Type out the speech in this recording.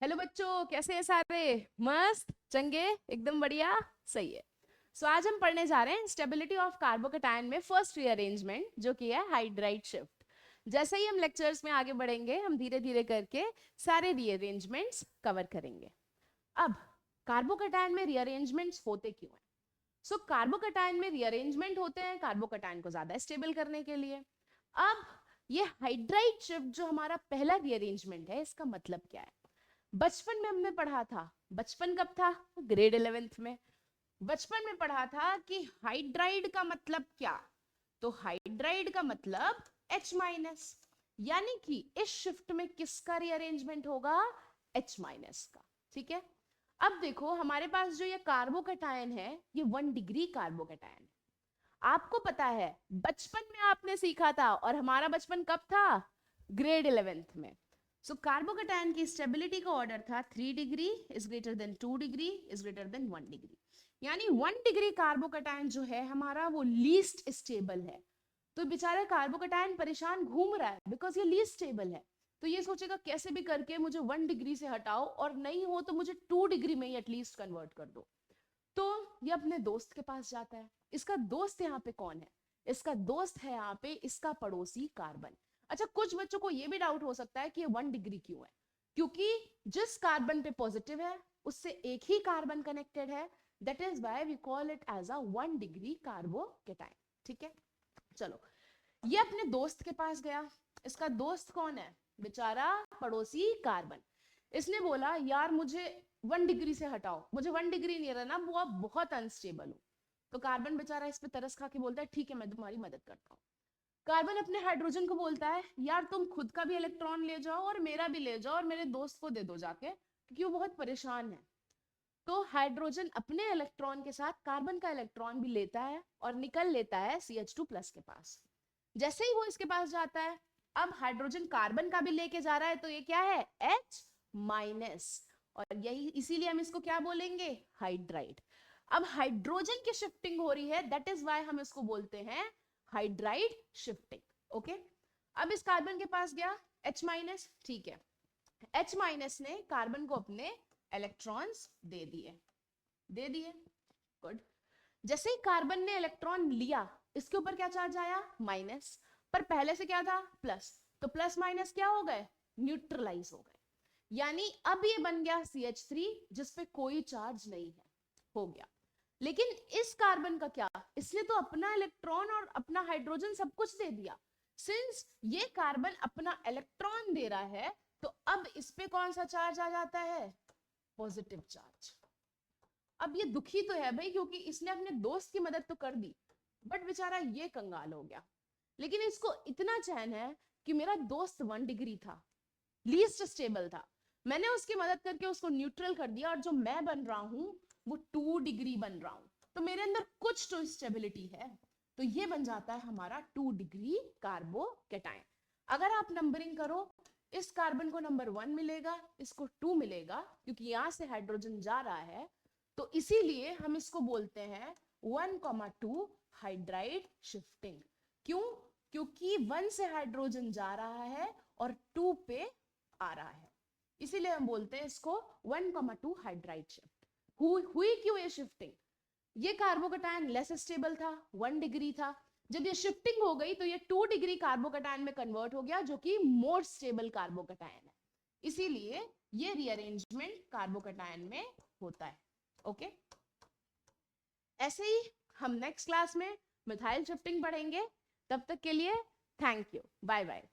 Hello बच्चों, कैसे हैं सारे? मस्त चंगे, एकदम बढ़िया। सही है। आज हम पढ़ने जा रहे हैं स्टेबिलिटी ऑफ कार्बोकेटायन में फर्स्ट रीअरेंजमेंट, जो कि है हाइड्राइड शिफ्ट। जैसे ही हम लेक्चर्स में आगे बढ़ेंगे, हम धीरे धीरे करके सारे रीअरेंजमेंट्स कवर करेंगे। अब कार्बोकेटायन में रीअरेंजमेंट्स होते क्यों हैं? कार्बोकेटायन में रीअरेंजमेंट होते हैं कार्बोकेटायन को ज्यादा स्टेबल करने के लिए। अब ये हाइड्राइड शिफ्ट जो हमारा पहला रीअरेंजमेंट है, इसका मतलब क्या है? बचपन में हमने पढ़ा था। बचपन कब था? ग्रेड 11th में। बचपन में पढ़ा था कि हाइड्राइड का मतलब क्या? तो हाइड्राइड का मतलब H माइनस, यानी कि इस शिफ्ट में किसका रीअरेंजमेंट होगा? H माइनस का। ठीक है। अब देखो, हमारे पास जो ये कार्बोकेटायन है, ये 1 डिग्री कार्बोकेटायन है। आपको पता है बचपन में आपने सीखा था, और हमारा बचपन कब था? ग्रेड 11th में। कार्बोकेटायन की स्टेबिलिटी का ऑर्डर था 3 degree is greater than 2 degree is greater than 1 degree. यानी 1 डिग्री कार्बोकेटायन जो है हमारा, वो लीस्ट स्टेबल है। तो बेचारा कार्बोकेटायन परेशान घूम रहा है, बिकॉज ये लीस्ट स्टेबल है। तो ये सोचेगा कैसे भी करके मुझे 1 डिग्री से हटाओ, और नहीं हो तो मुझे 2 डिग्री में ही एटलीस्ट कन्वर्ट कर दो। तो ये अपने दोस्त के पास जाता है। इसका दोस्त यहाँ पे कौन है? इसका दोस्त है यहाँ पे इसका पड़ोसी कार्बन। अच्छा, कुछ बच्चों को ये भी डाउट हो सकता है कि ये 1 डिग्री क्यों है? क्योंकि जिस कार्बन पे पॉजिटिव है, उससे एक ही कार्बन कनेक्टेड है। That is why we call it as a 1 degree carbocation. ठीक है। चलो, ये अपने दोस्त के पास गया। इसका दोस्त कौन है? बेचारा पड़ोसी कार्बन। इसने बोला यार मुझे 1 डिग्री से हटाओ, मुझे 1 डिग्री नहीं रहना, वो अब बहुत अनस्टेबल हूँ। तो कार्बन बेचारा इस पे तरस खा के बोलता है ठीक है, मैं तुम्हारी मदद करता हूँ। कार्बन अपने हाइड्रोजन को बोलता है यार तुम खुद का भी इलेक्ट्रॉन ले जाओ और मेरा भी ले जाओ, और मेरे दोस्त को दे दो जाके, क्योंकि वो बहुत परेशान है। तो हाइड्रोजन अपने इलेक्ट्रॉन के साथ कार्बन का इलेक्ट्रॉन भी लेता है और निकल लेता है CH2+ के पास। जैसे ही वो इसके पास जाता है, अब हाइड्रोजन कार्बन का भी लेके जा रहा है, तो ये क्या है? H minus. और यही इसीलिए हम इसको क्या बोलेंगे? हाइड्राइड। अब हाइड्रोजन की शिफ्टिंग हो रही है, दैट इज वाई हम इसको बोलते हैं हाइड्राइड शिफ्टिंग। ओके। अब इस कार्बन के पास गया H माइनस, ठीक है। H माइनस ने कार्बन को अपने इलेक्ट्रॉन्स दे दिए। गुड। जैसे ही कार्बन ने इलेक्ट्रॉन लिया, इसके ऊपर क्या चार्ज आया? माइनस। पर पहले से क्या था? प्लस। तो प्लस माइनस क्या हो गए? न्यूट्रलाइज हो गए। यानी अब ये बन गया CH3, जिसपे कोई चार्ज नहीं है। हो गया। लेकिन इस कार्बन का क्या? इसने तो अपना इलेक्ट्रॉन और अपना हाइड्रोजन सब कुछ दे दिया। सिंस ये कार्बन अपना इलेक्ट्रॉन दे रहा है, तो अब इस पे कौन सा चार्ज आ जाता है? Positive charge. अब ये दुखी तो है भाई, क्योंकि इसने अपने दोस्त की मदद तो कर दी, बट बेचारा ये कंगाल हो गया। लेकिन इसको इतना चैन है कि मेरा दोस्त 1 डिग्री था, लीस्ट स्टेबल था, मैंने उसकी मदद करके उसको न्यूट्रल कर दिया, और जो मैं बन रहा हूं वो 2 डिग्री बन रहा हूं। तो मेरे अंदर कुछ तो स्टेबिलिटी है। तो ये बन जाता है हमारा 2 डिग्री कार्बोकेटायन। अगर आप नंबरिंग करो, इस कार्बन को नंबर 1 मिलेगा, इसको 2 मिलेगा, क्योंकि यहां से हाइड्रोजन जा रहा है। तो इसीलिए हम इसको बोलते हैं 1,2 हाइड्राइड शिफ्टिंग। क्यों? क्योंकि 1 से हाइड्रोजन जा रहा है और 2 पे आ रहा है, इसीलिए हम बोलते हैं इसको 1,2 हाइड्राइड शिफ्ट। हुई क्यों ये शिफ्टिंग? ये कार्बोकेटायन लेस स्टेबल था, 1 डिग्री था। जब ये शिफ्टिंग हो गई, तो ये 2 डिग्री कार्बोकेटायन में कन्वर्ट हो गया, जो कि मोर स्टेबल कार्बोकेटायन है। इसीलिए ये रीअरेंजमेंट कार्बोकेटायन में होता है। ओके। ऐसे ही हम नेक्स्ट क्लास में मिथाइल शिफ्टिंग पढ़ेंगे। तब तक के लिए थैंक यू, बाय बाय।